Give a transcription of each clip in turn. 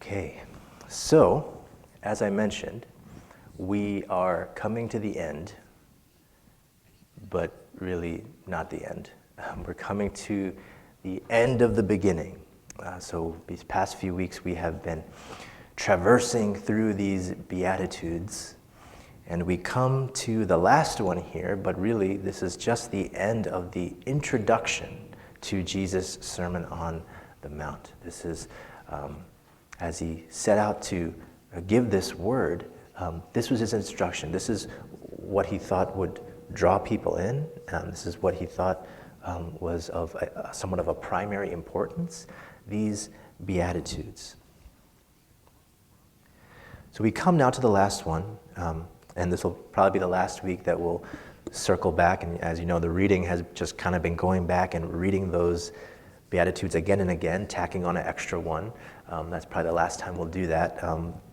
Okay, so as I mentioned, we are coming to the end, but really not the end. We're coming to the end of the beginning. So these past few weeks we have been traversing through these Beatitudes, and we come to the last one here, but really this is just the end of the introduction to Jesus' Sermon on the Mount. This is as he set out to give this word, this was his instruction. This is what he thought would draw people in. This is what he thought was of somewhat of a primary importance, these Beatitudes. So we come now to the last one, and this will probably be the last week that we'll circle back. And as you know, the reading has just kind of been going back and reading those Beatitudes again and again, tacking on an extra one. That's probably the last time we'll do that.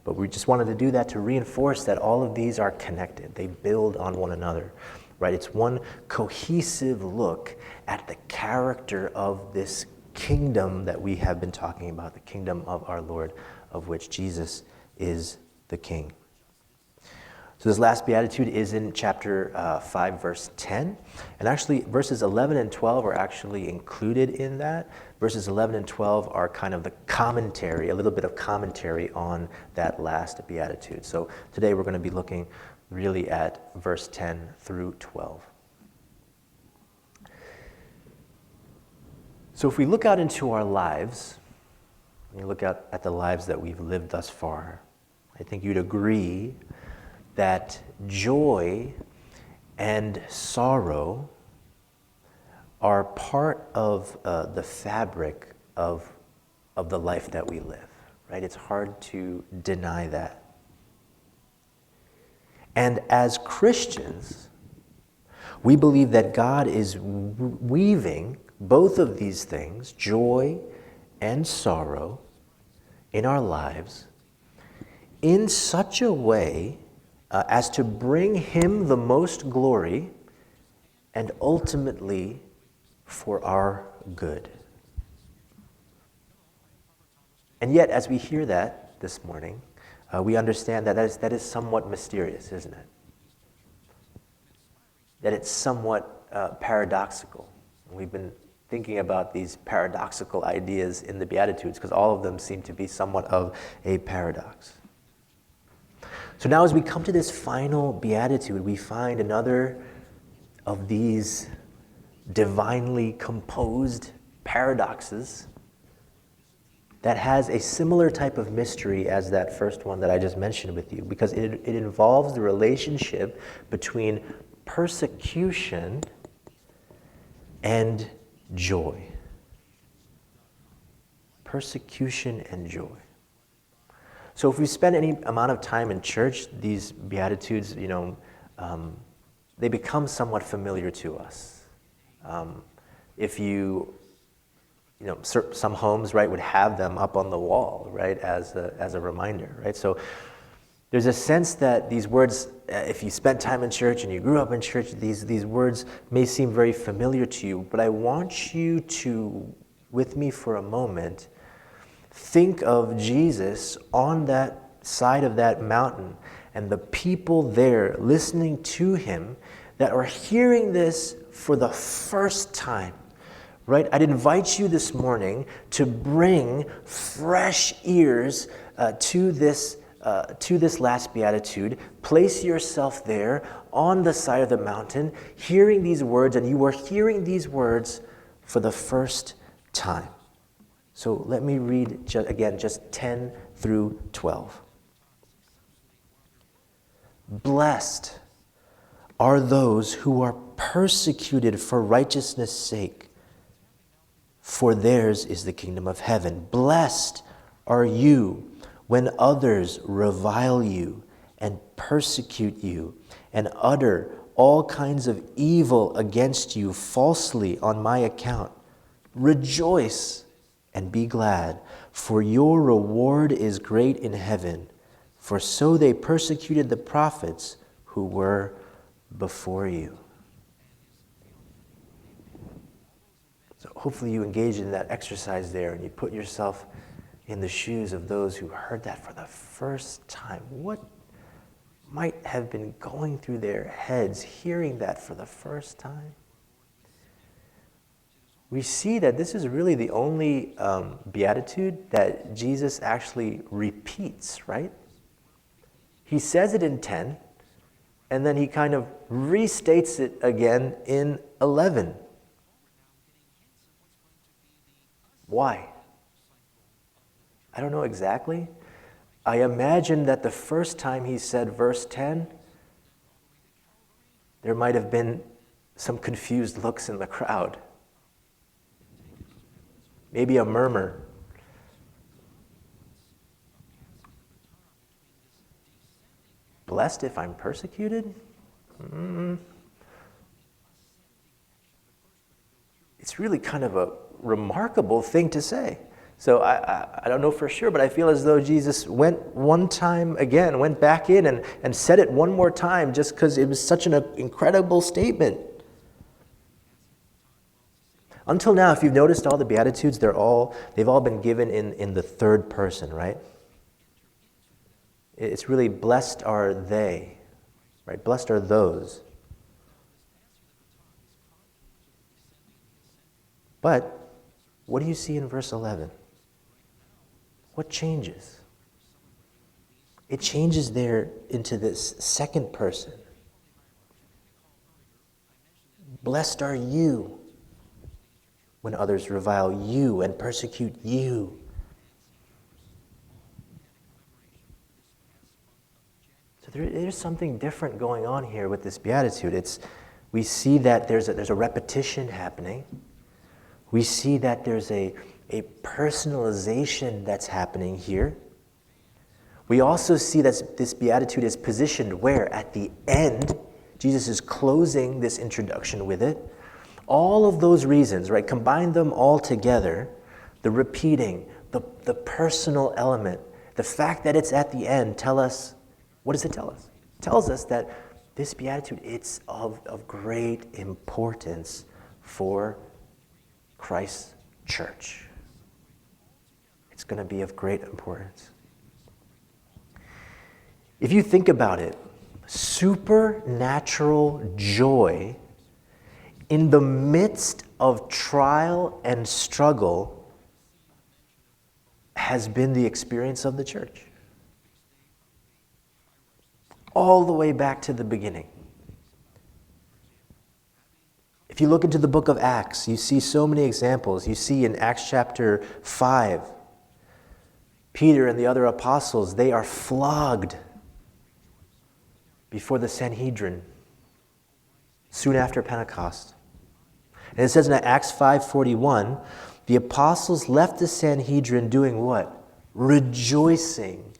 But we just wanted to do that to reinforce that all of these are connected. They build on one another, right? It's one cohesive look at the character of this kingdom that we have been talking about, the kingdom of our Lord, of which Jesus is the King. So this last beatitude is in chapter 5, verse 10. And actually, verses 11 and 12 are actually included in that. Verses 11 and 12 are kind of the commentary, a little bit of commentary on that last beatitude. So today we're going to be looking really at verse 10 through 12. So if we look out into our lives, when you look out at the lives that we've lived thus far, I think you'd agree that joy and sorrow are part of the fabric of the life that we live, right? It's hard to deny that. And as Christians, we believe that God is weaving both of these things, joy and sorrow, in our lives in such a way as to bring him the most glory and ultimately for our good. And yet, as we hear that this morning, we understand that that is somewhat mysterious, isn't it? That it's somewhat paradoxical. We've been thinking about these paradoxical ideas in the Beatitudes because all of them seem to be somewhat of a paradox. So now as we come to this final beatitude, we find another of these divinely composed paradoxes that has a similar type of mystery as that first one that I just mentioned with you, because it involves the relationship between persecution and joy. Persecution and joy. So if we spend any amount of time in church, these Beatitudes, they become somewhat familiar to us. If some homes, right, would have them up on the wall, right, as a reminder, right? So there's a sense that these words, if you spent time in church and you grew up in church, these words may seem very familiar to you, but I want you to, with me for a moment, think of Jesus on that side of that mountain and the people there listening to him that are hearing this for the first time, right? I'd invite you this morning to bring fresh ears to this last beatitude. Place yourself there on the side of the mountain, hearing these words, and you are hearing these words for the first time. So let me read again, just 10 through 12. Blessed are those who are persecuted for righteousness' sake, for theirs is the kingdom of heaven. Blessed are you when others revile you and persecute you and utter all kinds of evil against you falsely on my account. Rejoice and be glad, for your reward is great in heaven, for so they persecuted the prophets who were before you. So hopefully you engage in that exercise there and you put yourself in the shoes of those who heard that for the first time. What might have been going through their heads hearing that for the first time? We see that this is really the only beatitude that Jesus actually repeats, right? He says it in 10, and then he kind of restates it again in 11. Why? I don't know exactly. I imagine that the first time he said verse 10, there might have been some confused looks in the crowd. Maybe a murmur. Blessed if I'm persecuted? It's really kind of a remarkable thing to say. So I don't know for sure, but I feel as though Jesus went one time again, went back in and said it one more time just because it was such an incredible statement. Until now, if you've noticed all the Beatitudes, they've all been given in the third person, right? It's really blessed are they, right? Blessed are those. But what do you see in verse 11? What changes? It changes there into this second person. Blessed are you when others revile you and persecute you. So there's something different going on here with this beatitude. We see that there's a repetition happening. We see that there's a personalization that's happening here. We also see that this beatitude is positioned where? At the end. Jesus is closing this introduction with it. All of those reasons, right? Combine them all together. The repeating, the personal element, the fact that it's at the end what does it tell us? It tells us that this beatitude, it's of great importance for Christ's church. It's going to be of great importance. If you think about it, supernatural joy in the midst of trial and struggle has been the experience of the church. All the way back to the beginning. If you look into the book of Acts, you see so many examples. You see in Acts chapter 5, Peter and the other apostles, they are flogged before the Sanhedrin soon after Pentecost. And it says in Acts 5:41, the apostles left the Sanhedrin doing what? Rejoicing,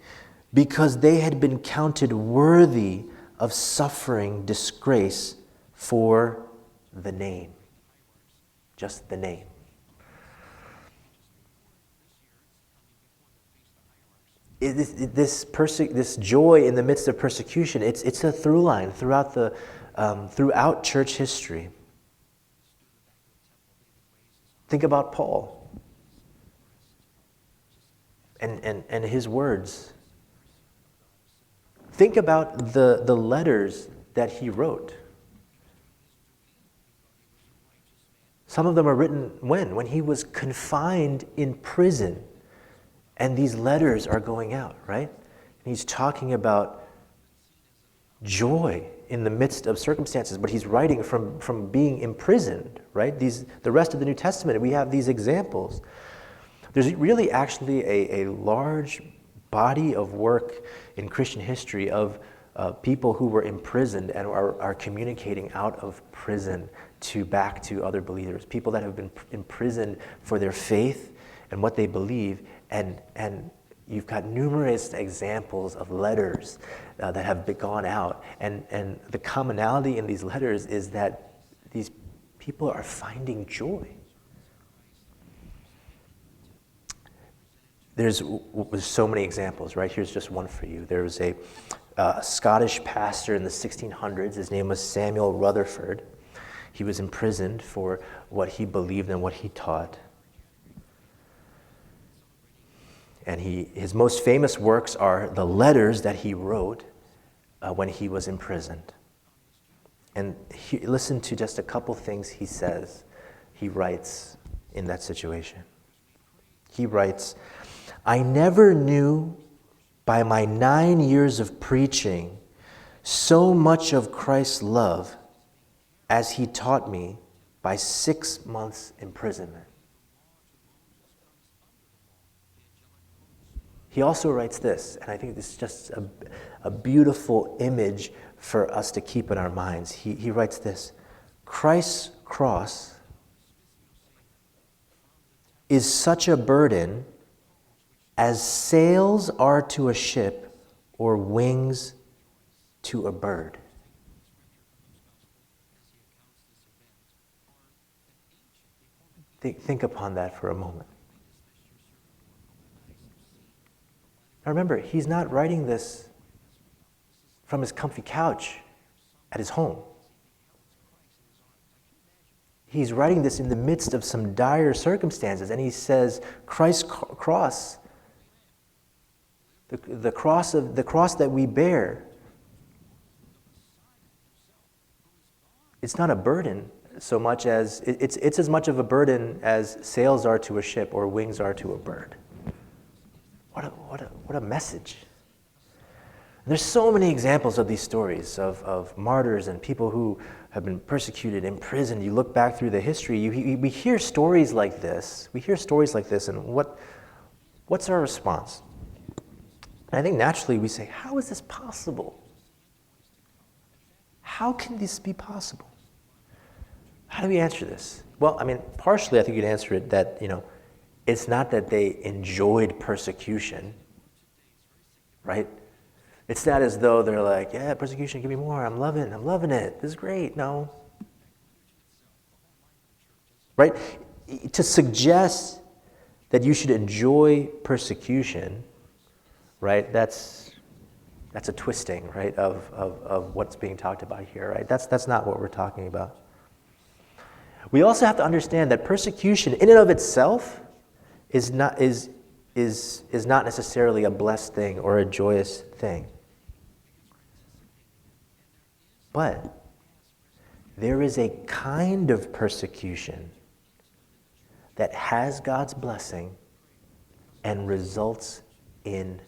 because they had been counted worthy of suffering disgrace for the name. Just the name. This joy in the midst of persecution, it's a through line throughout church history. Think about Paul and his words. Think about the letters that he wrote. Some of them are written when? When he was confined in prison. And these letters are going out, right? And he's talking about joy in the midst of circumstances, but he's writing from being imprisoned, right? The rest of the New Testament, we have these examples. There's really actually a large body of work in Christian history of people who were imprisoned and are communicating out of prison back to other believers. People that have been imprisoned for their faith and what they believe, and you've got numerous examples of letters that have gone out, and the commonality in these letters is that these people are finding joy. There's so many examples, right? Here's just one for you. There was a Scottish pastor in the 1600s. His name was Samuel Rutherford. He was imprisoned for what he believed and what he taught. And his most famous works are the letters that he wrote when he was imprisoned. And listen to just a couple things he writes in that situation. He writes, "I never knew by my 9 years of preaching so much of Christ's love as he taught me by 6 months' imprisonment." He also writes this, and I think this is just a beautiful image for us to keep in our minds. He writes this: "Christ's cross is such a burden as sails are to a ship or wings to a bird." Think upon that for a moment. Now remember, he's not writing this from his comfy couch at his home. He's writing this in the midst of some dire circumstances, and he says, Christ's cross, the cross that we bear, it's not a burden so much as it's as much of a burden as sails are to a ship or wings are to a bird. What a message. And there's so many examples of these stories of martyrs and people who have been persecuted, imprisoned. You look back through the history, we hear stories like this. And what's our response? And I think naturally we say, how is this possible? How can this be possible? How do we answer this? Well, I mean, partially I think you'd answer it that, it's not that they enjoyed persecution, right? It's not as though they're like, yeah, persecution, give me more, I'm loving it, this is great. No. Right? To suggest that you should enjoy persecution, right, that's a twisting, right, of what's being talked about here, right? That's not what we're talking about. We also have to understand that persecution in and of itself is not necessarily a blessed thing or a joyous thing. But there is a kind of persecution that has God's blessing and results in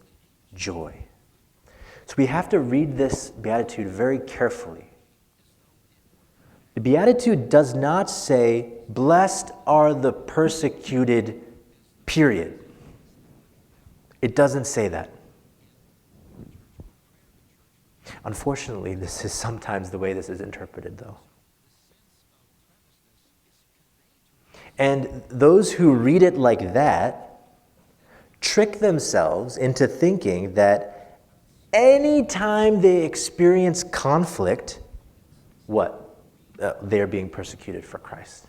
joy. So we have to read this beatitude very carefully. The beatitude does not say, blessed are the persecuted, period. It doesn't say that. Unfortunately, this is sometimes the way this is interpreted, though. And those who read it like that trick themselves into thinking that any time they experience conflict, they're being persecuted for Christ.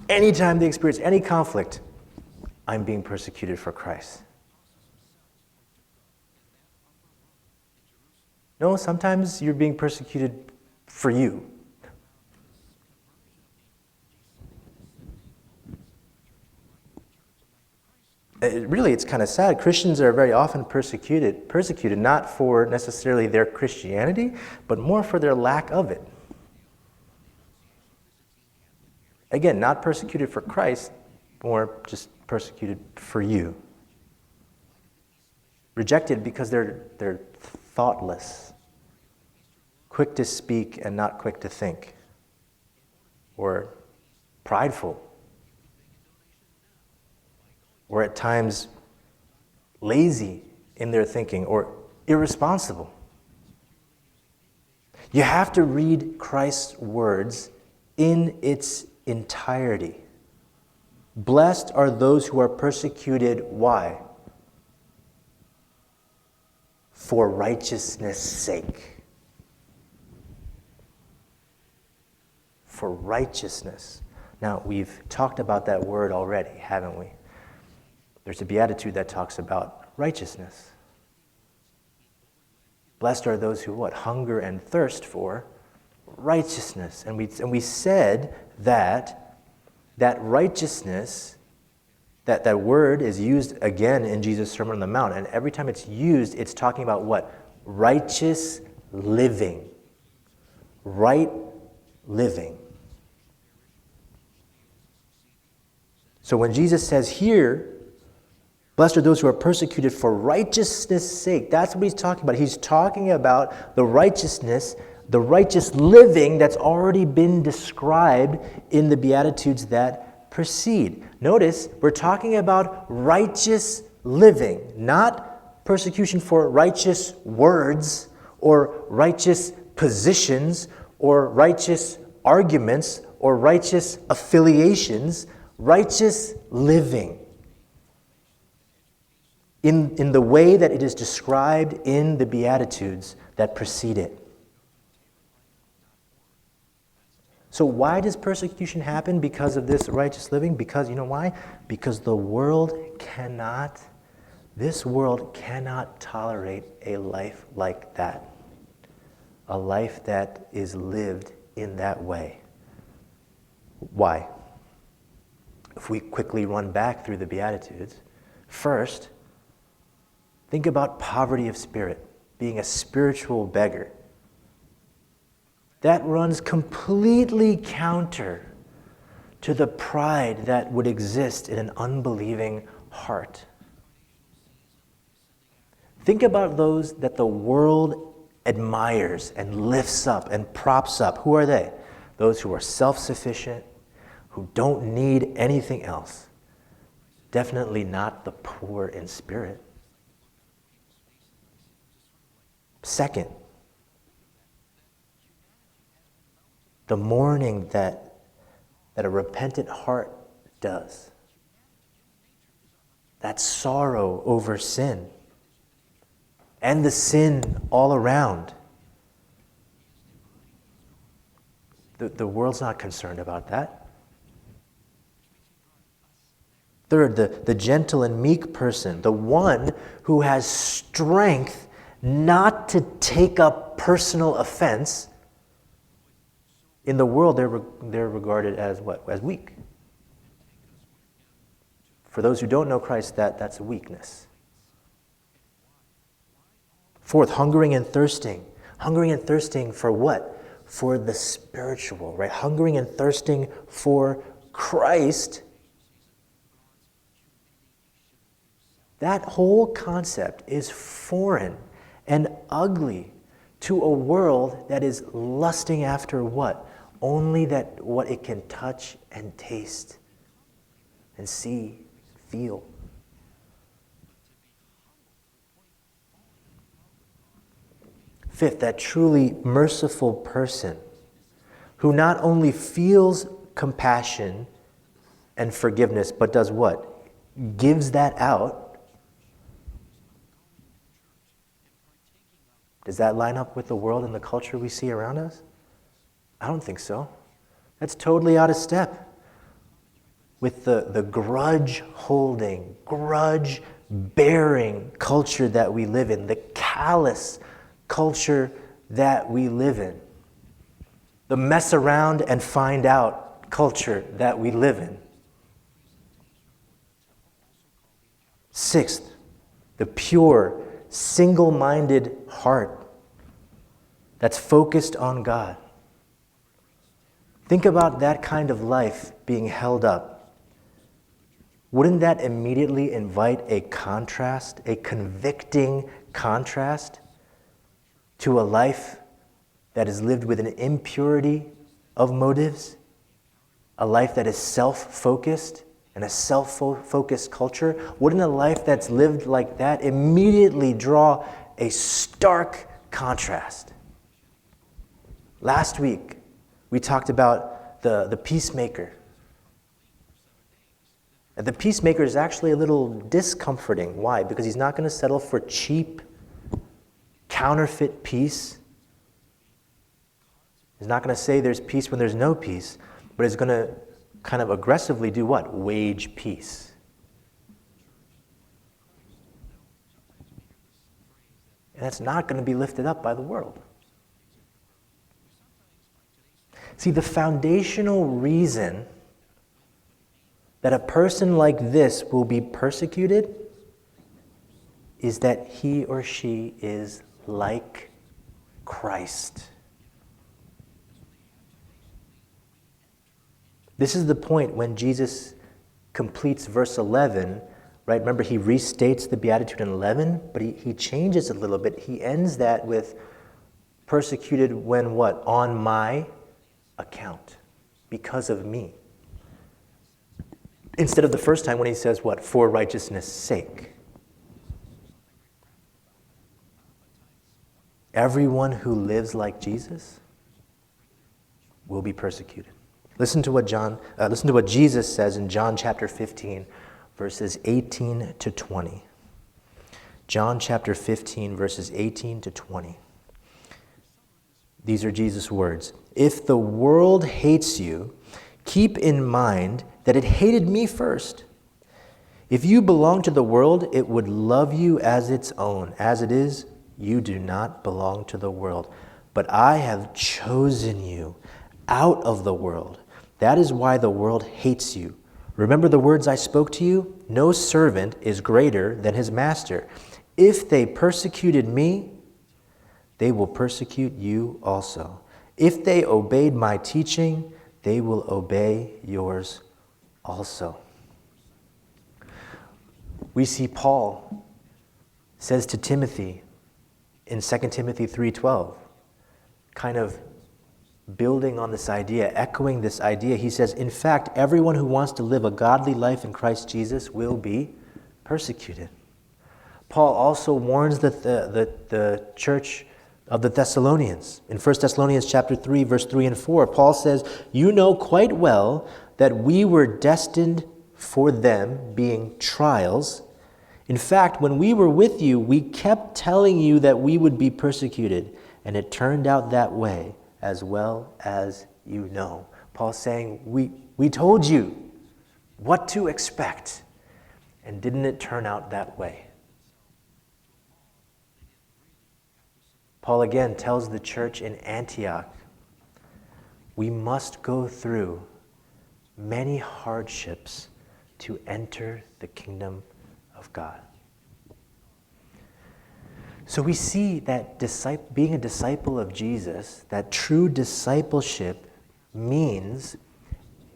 Anytime they experience any conflict, I'm being persecuted for Christ. No, sometimes you're being persecuted for you. It's kind of sad. Christians are very often persecuted not for necessarily their Christianity, but more for their lack of it. Again, not persecuted for Christ, more just persecuted for you. Rejected because they're thoughtless, quick to speak and not quick to think, or prideful, or at times lazy in their thinking, or irresponsible. You have to read Christ's words in its entirety. Blessed are those who are persecuted. Why? For righteousness' sake. For righteousness. Now, we've talked about that word already, haven't we? There's a beatitude that talks about righteousness. Blessed are those who hunger and thirst for righteousness. And we said that that righteousness, that word is used again in Jesus' Sermon on the Mount. And every time it's used, it's talking about what? Righteous living. Right living. So when Jesus says here, blessed are those who are persecuted for righteousness' sake, that's what he's talking about. He's talking about the righteousness, the righteous living that's already been described in the Beatitudes that precede. Notice, we're talking about righteous living, not persecution for righteous words or righteous positions or righteous arguments or righteous affiliations, righteous living in the way that it is described in the Beatitudes that precede it. So why does persecution happen because of this righteous living? Because, you know why? Because this world cannot tolerate a life like that. A life that is lived in that way. Why? If we quickly run back through the Beatitudes, first, think about poverty of spirit, being a spiritual beggar. That runs completely counter to the pride that would exist in an unbelieving heart. Think about those that the world admires and lifts up and props up. Who are they? Those who are self-sufficient, who don't need anything else. Definitely not the poor in spirit. Second, the mourning that a repentant heart does. That sorrow over sin. And the sin all around. The world's not concerned about that. Third, the gentle and meek person, the one who has strength not to take up personal offense. In the world, they're regarded as what? As weak. For those who don't know Christ, that's a weakness. Fourth, hungering and thirsting. Hungering and thirsting for what? For the spiritual, right? Hungering and thirsting for Christ. That whole concept is foreign and ugly to a world that is lusting after what? Only that what it can touch and taste and see, feel. Fifth, that truly merciful person who not only feels compassion and forgiveness, but does what? Gives that out. Does that line up with the world and the culture we see around us? I don't think so. That's totally out of step with the grudge-holding, grudge-bearing culture that we live in, the callous culture that we live in, the mess around and find out culture that we live in. Sixth, the pure, single-minded heart that's focused on God. Think about that kind of life being held up. Wouldn't that immediately invite a contrast, a convicting contrast to a life that is lived with an impurity of motives? A life that is self-focused and a self-focused culture? Wouldn't a life that's lived like that immediately draw a stark contrast? Last week, we talked about the peacemaker. And the peacemaker is actually a little discomforting. Why? Because he's not going to settle for cheap, counterfeit peace. He's not going to say there's peace when there's no peace, but he's going to kind of aggressively do what? Wage peace. And that's not going to be lifted up by the world. See, the foundational reason that a person like this will be persecuted is that he or she is like Christ. This is the point when Jesus completes verse 11, right? Remember, he restates the Beatitude in 11, but he changes it a little bit. He ends that with persecuted when what? On my account, because of me. Instead of the first time when he says what? For righteousness' sake. Everyone who lives like Jesus will be persecuted. Listen to what Jesus says in John chapter 15, verses 18 to 20. John chapter 15, verses 18 to 20. These are Jesus' words. If the world hates you, keep in mind that it hated me first. If you belong to the world, it would love you as its own. As it is, you do not belong to the world. But I have chosen you out of the world. That is why the world hates you. Remember the words I spoke to you? No servant is greater than his master. If they persecuted me, they will persecute you also. If they obeyed my teaching, they will obey yours also. We see Paul says to Timothy in 2 Timothy 3:12, kind of building on this idea, echoing this idea. He says, in fact, everyone who wants to live a godly life in Christ Jesus will be persecuted. Paul also warns the church of the Thessalonians. In 1 Thessalonians chapter 3, verse 3 and 4, Paul says, you know quite well that we were destined for them, being trials. In fact, when we were with you, we kept telling you that we would be persecuted, and it turned out that way, as well as you know. Paul's saying, we told you what to expect, and didn't it turn out that way? Paul again tells the church in Antioch, we must go through many hardships to enter the kingdom of God. So we see that being a disciple of Jesus, that true discipleship means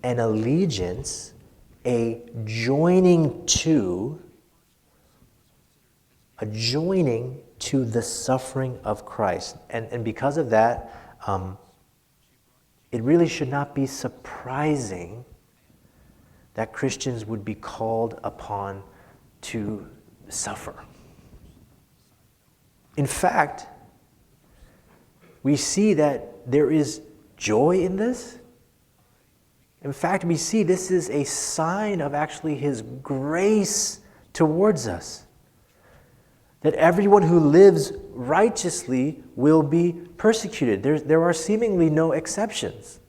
an allegiance, a joining to the suffering of Christ. And because of that, it really should not be surprising that Christians would be called upon to suffer. In fact, we see that there is joy in this. In fact, we see this is a sign of actually His grace towards us. That everyone who lives righteously will be persecuted. There are seemingly no exceptions.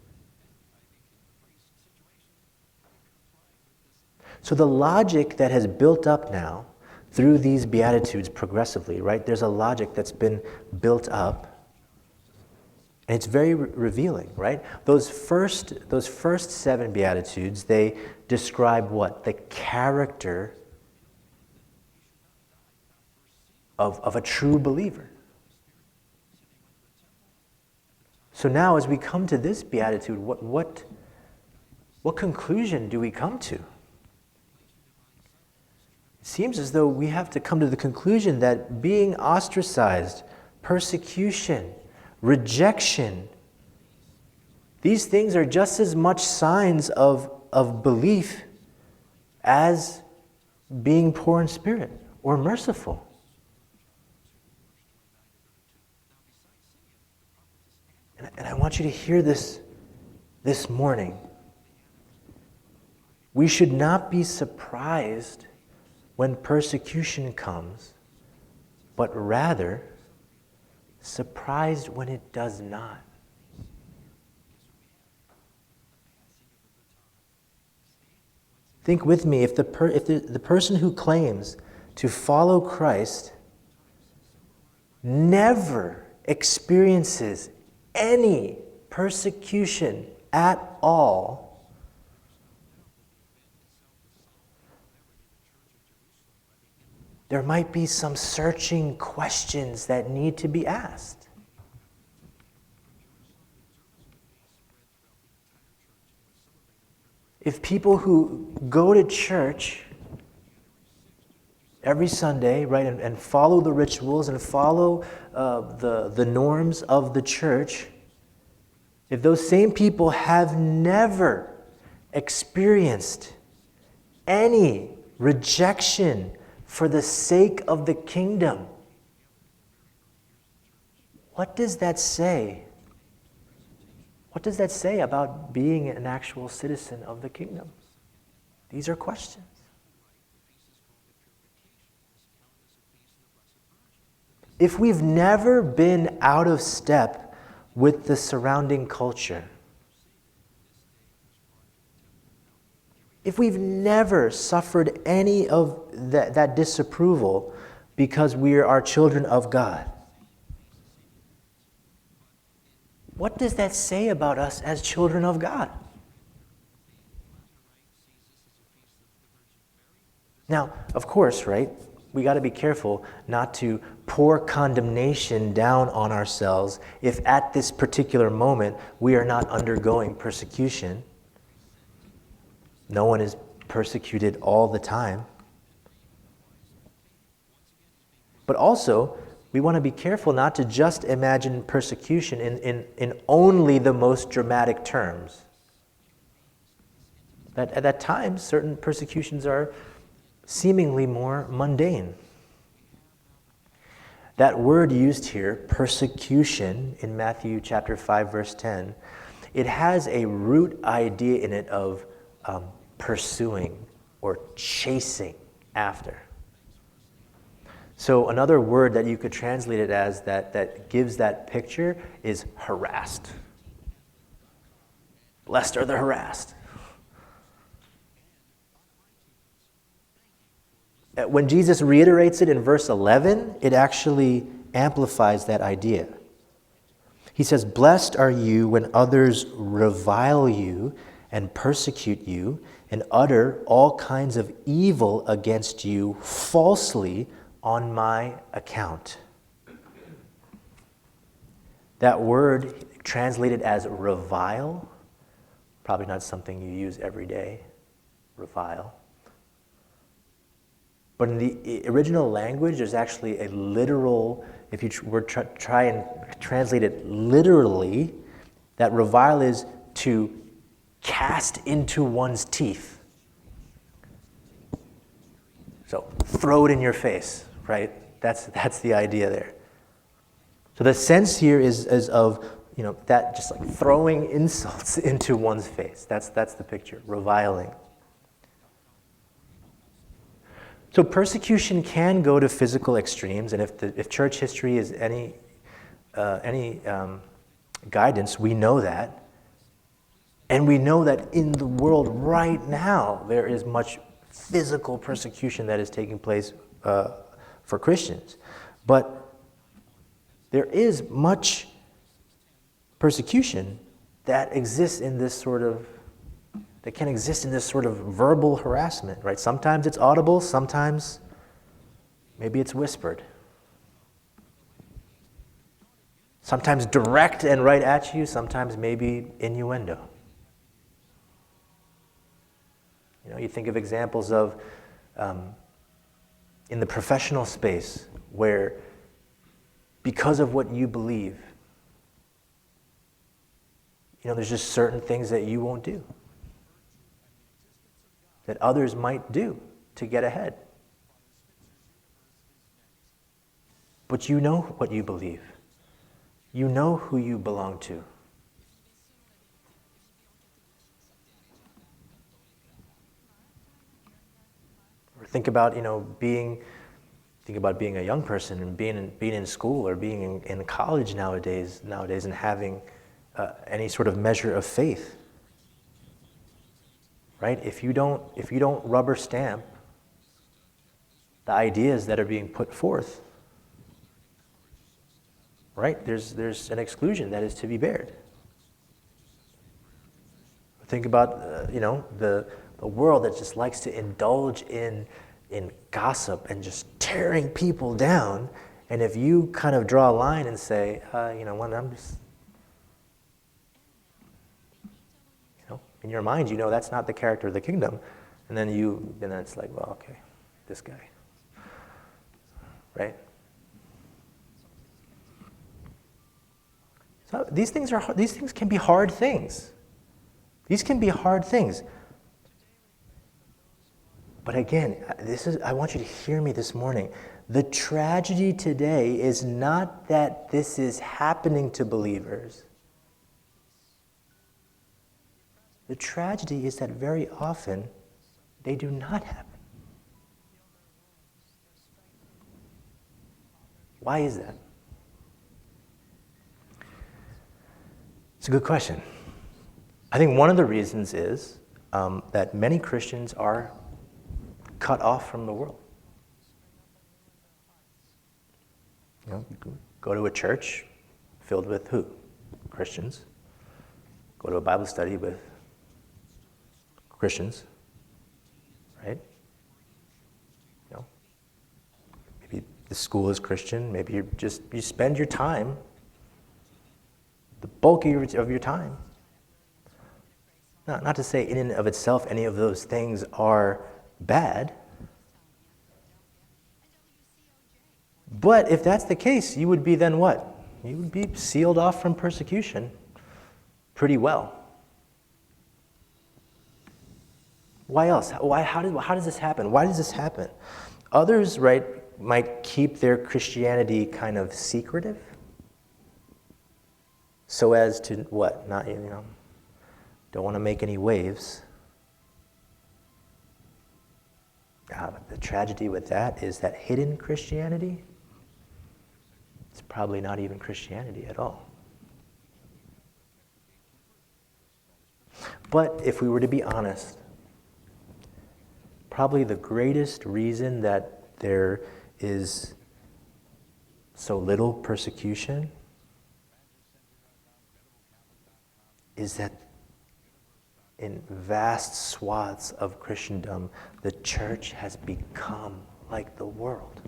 So the logic that has built up now through these Beatitudes progressively, right? There's a logic that's been built up, and it's very revealing, right? Those first 7 Beatitudes, they describe what? The character of a true believer. So now as we come to this Beatitude, what conclusion do we come to? It seems as though we have to come to the conclusion that being ostracized, persecution, rejection, these things are just as much signs of belief as being poor in spirit or merciful. And I want you to hear this morning. We should not be surprised when persecution comes, but rather surprised when it does not. Think with me, if the person who claims to follow Christ never experiences any persecution at all, there might be some searching questions that need to be asked. If people who go to church every Sunday, right, and follow the rituals and follow the norms of the church, if those same people have never experienced any rejection for the sake of the kingdom, what does that say? What does that say about being an actual citizen of the kingdom? These are questions. If we've never been out of step with the surrounding culture, if we've never suffered any of that disapproval because we are children of God, what does that say about us as children of God? Now, of course, right, we got to be careful not to pour condemnation down on ourselves if at this particular moment we are not undergoing persecution. No one is persecuted all the time. But also, we want to be careful not to just imagine persecution in only the most dramatic terms. That at times, certain persecutions are seemingly more mundane. That word used here, persecution, in Matthew chapter 5, verse 10, it has a root idea in it of pursuing or chasing after. So another word that you could translate it as that gives that picture is harassed. Blessed are the harassed. When Jesus reiterates it in verse 11, it actually amplifies that idea. He says, "Blessed are you when others revile you and persecute you and utter all kinds of evil against you falsely on my account." That word translated as revile, probably not something you use every day, revile. But in the original language, there's actually a literal, if you were to try and translate it literally, that revile is to cast into one's teeth. So throw it in your face, right? That's the idea there. So the sense here is of, that just like throwing insults into one's face. That's the picture, reviling. So persecution can go to physical extremes, and if church history is any guidance, we know that. And we know that in the world right now, there is much physical persecution that is taking place for Christians. But there is much persecution that exists in this sort of that can exist in this sort of verbal harassment, right? Sometimes it's audible, sometimes maybe it's whispered. Sometimes direct and right at you, sometimes maybe innuendo. You think of examples of in the professional space where because of what you believe, there's just certain things that you won't do, that others might do to get ahead. But you know what you believe. You know who you belong to. Or think about, being a young person and being in school or being in college nowadays and having any sort of measure of faith. Right? If you don't rubber stamp the ideas that are being put forth, right? There's an exclusion that is to be bared. Think about the world that just likes to indulge in in gossip and just tearing people down. And if you kind of draw a line and say, you know what, I'm just, in your mind, you know that's not the character of the kingdom. And then it's like, well, okay, this guy, right? So these things can be hard things. These can be hard things. But again, I want you to hear me this morning. The tragedy today is not that this is happening to believers. The tragedy is that very often they do not happen. Why is that? It's a good question. I think one of the reasons is that many Christians are cut off from the world. You go to a church filled with who? Christians. Go to a Bible study with Christians, right? Maybe the school is Christian. Maybe you spend your time, the bulk of your time. Not to say in and of itself any of those things are bad. But if that's the case, you would be then what? You would be sealed off from persecution pretty well. Why else? How does this happen? Why does this happen? Others, right, might keep their Christianity kind of secretive, so as to what? Not, don't want to make any waves. But the tragedy with that is that hidden Christianity, it's probably not even Christianity at all. But if we were to be honest, probably the greatest reason that there is so little persecution is that in vast swaths of Christendom, the church has become like the world.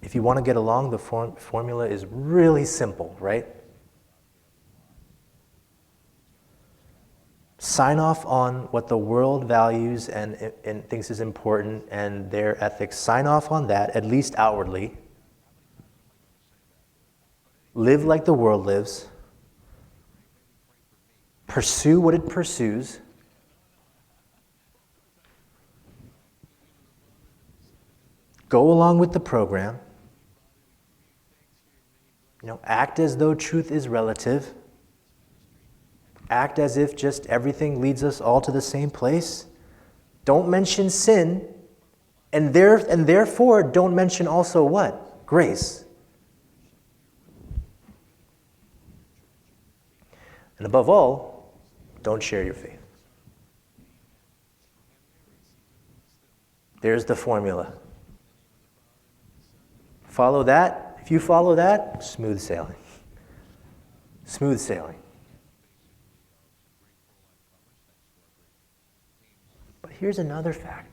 If you want to get along, the formula is really simple, right? Sign off on what the world values and thinks is important and their ethics. Sign off on that, at least outwardly. Live like the world lives. Pursue what it pursues. Go along with the program. Act as though truth is relative. Act as if just everything leads us all to the same place. Don't mention sin, and therefore don't mention also what? Grace. And above all, don't share your faith. There's the formula. Follow that. If you follow that, smooth sailing. Smooth sailing. But here's another fact.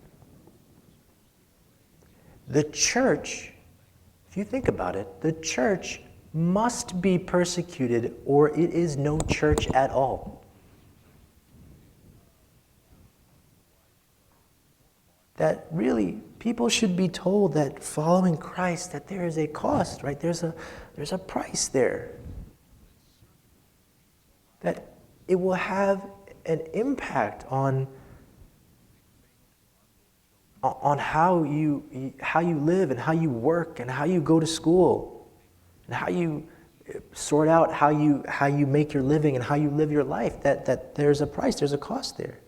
The church, if you think about it, the church must be persecuted or it is no church at all. That really, people should be told that following Christ, that there is a cost, right? There's a price there. That it will have an impact on how you live and how you work and how you go to school and how you sort out how you make your living and how you live your life. That there's a price, there's a cost there.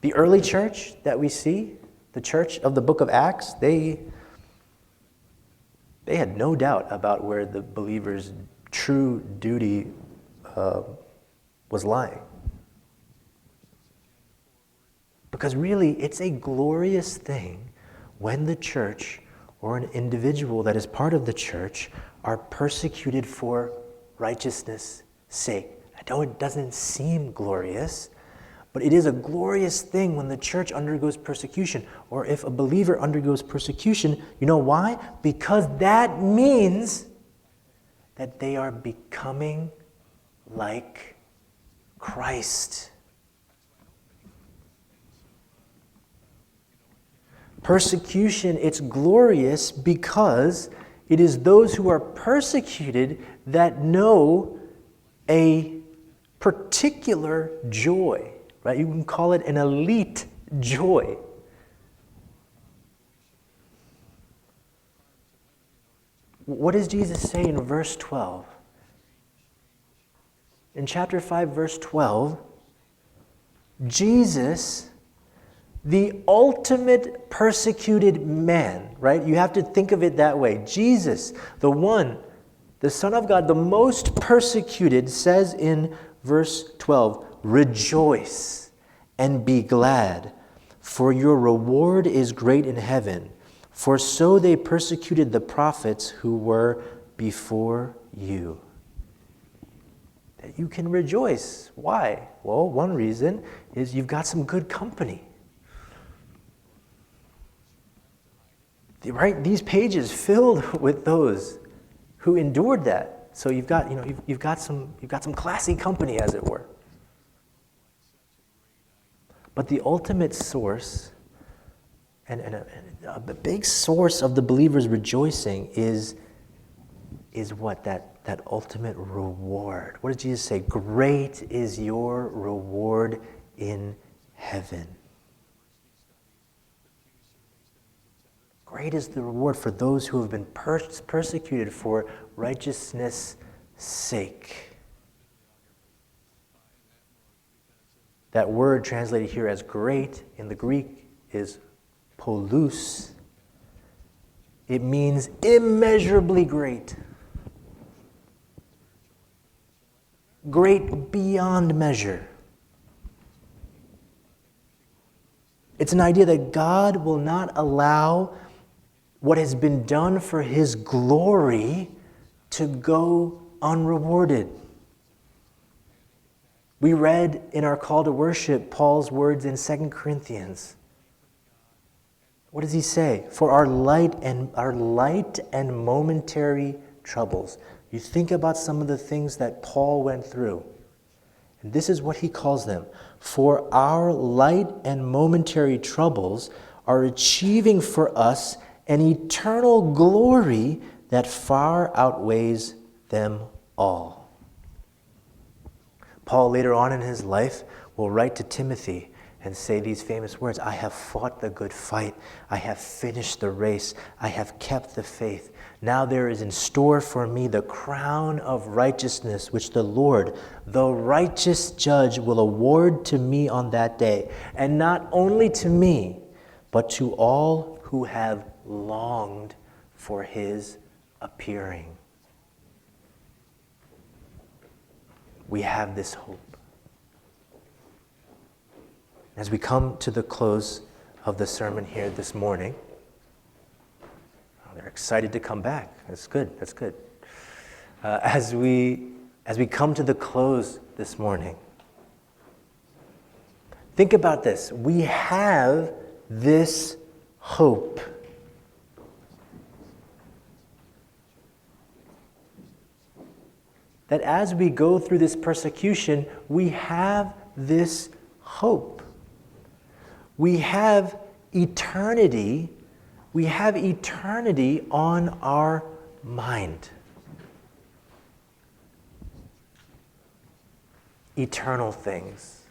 The early church that we see, the church of the book of Acts, they had no doubt about where the believer's true duty was lying. Because really, it's a glorious thing when the church or an individual that is part of the church are persecuted for righteousness' sake. know it doesn't seem glorious, but it is a glorious thing when the church undergoes persecution, or if a believer undergoes persecution. You know why? Because that means that they are becoming like Christ. Persecution, it's glorious because it is those who are persecuted that know a particular joy, right? You can call it an elite joy. What does Jesus say in verse 12? In chapter 5, verse 12, Jesus, the ultimate persecuted man, right? You have to think of it that way. Jesus, the Son of God, the most persecuted, says in verse 12, rejoice and be glad, for your reward is great in heaven. For so they persecuted the prophets who were before you. That you can rejoice. Why? Well, one reason is you've got some good company. Right? These pages filled with those who endured that. So you've got some classy company, as it were. But the ultimate source, and a big source of the believer's rejoicing is what? That ultimate reward. What did Jesus say? Great is your reward in heaven. Great is the reward for those who have been persecuted for righteousness' sake. That word translated here as great in the Greek is polus. It means immeasurably great. Great beyond measure. It's an idea that God will not allow what has been done for his glory to go unrewarded. We read in our call to worship Paul's words in 2 Corinthians. What does he say? For our light and momentary troubles. You think about some of the things that Paul went through. And this is what he calls them. For our light and momentary troubles are achieving for us an eternal glory that far outweighs them all. Paul, later on in his life, will write to Timothy and say these famous words, I have fought the good fight, I have finished the race, I have kept the faith. Now there is in store for me the crown of righteousness, which the Lord, the righteous judge, will award to me on that day. And not only to me, but to all who have longed for his appearing. We have this hope. As we come to the close of the sermon here this morning, they're excited to come back. That's good. As we come to the close this morning, think about this. We have this hope. That as we go through this persecution, we have this hope. We have eternity. We have eternity on our mind. Eternal things.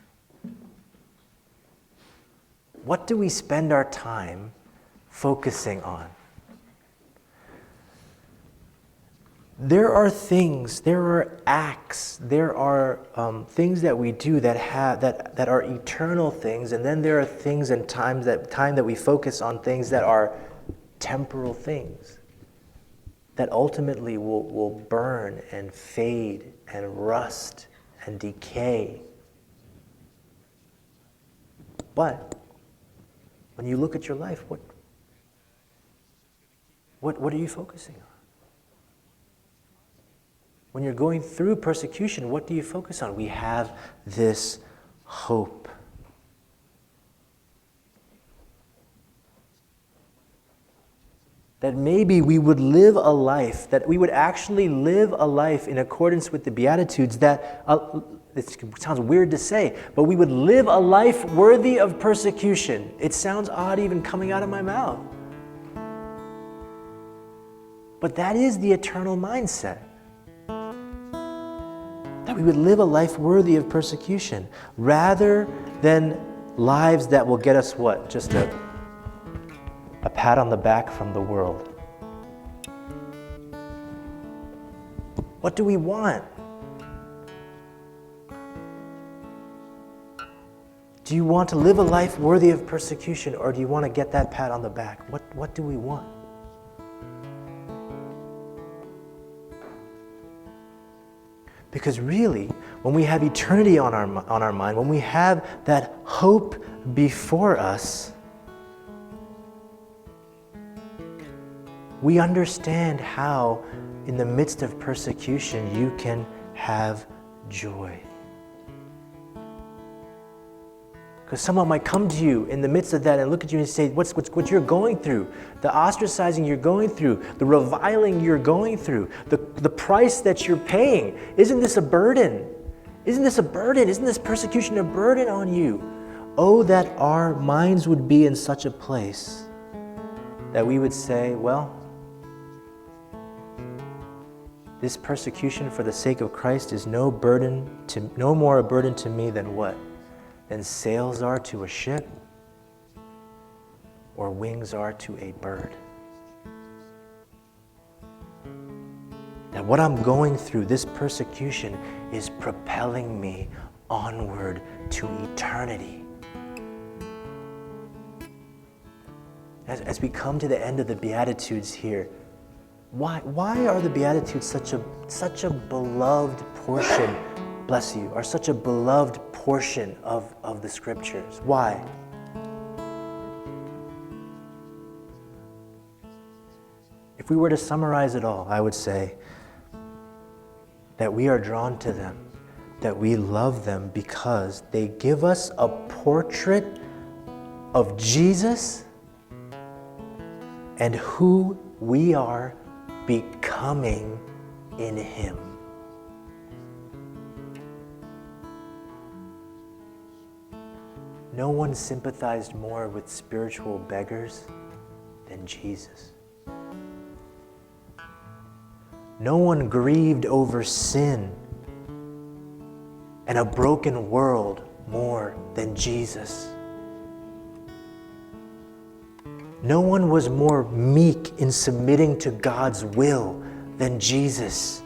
What do we spend our time focusing on? There are things, there are acts, there are things that we do that are eternal things, and then there are things and time that we focus on things that are temporal things that ultimately will burn and fade and rust and decay. But when you look at your life, what are you focusing on? When you're going through persecution, what do you focus on? We have this hope. That maybe we would live a life, that we would actually live a life in accordance with the Beatitudes that, it sounds weird to say, but we would live a life worthy of persecution. It sounds odd even coming out of my mouth. But that is the eternal mindset. That we would live a life worthy of persecution rather than lives that will get us what? Just a pat on the back from the world. What do we want? Do you want to live a life worthy of persecution, or do you want to get that pat on the back? What do we want? Because really, when we have eternity on our mind, when we have that hope before us, we understand how, in the midst of persecution, you can have joy. Because someone might come to you in the midst of that and look at you and say, what you're going through, the ostracizing you're going through, the reviling you're going through, the price that you're paying. Isn't this a burden? Isn't this a burden? Isn't this persecution a burden on you? Oh, that our minds would be in such a place that we would say, well, this persecution for the sake of Christ is no more a burden to me than what? Than sails are to a ship, or wings are to a bird. That what I'm going through, this persecution, is propelling me onward to eternity. As we come to the end of the Beatitudes here, why are the Beatitudes such a beloved portion, bless you, are such a beloved portion of the Scriptures? Why? If we were to summarize it all, I would say that we are drawn to them, that we love them because they give us a portrait of Jesus and who we are becoming in Him. No one sympathized more with spiritual beggars than Jesus. No one grieved over sin and a broken world more than Jesus. No one was more meek in submitting to God's will than Jesus.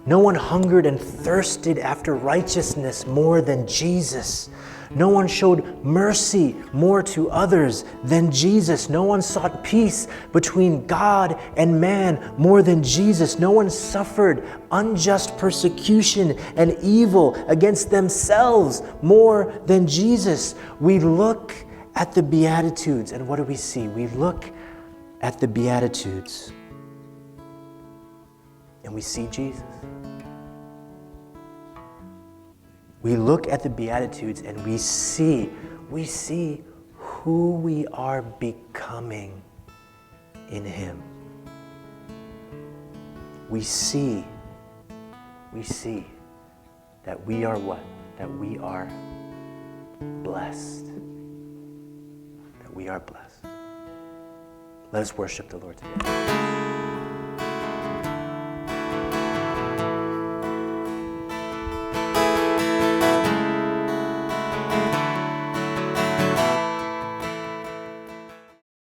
No one hungered and thirsted after righteousness more than Jesus. No one showed mercy more to others than Jesus. No one sought peace between God and man more than Jesus. No one suffered unjust persecution and evil against themselves more than Jesus. We look at the Beatitudes, and what do we see? We look at the Beatitudes, and we see Jesus. We look at the Beatitudes and we see who we are becoming in Him. We see that we are what? That we are blessed. That we are blessed. Let us worship the Lord together.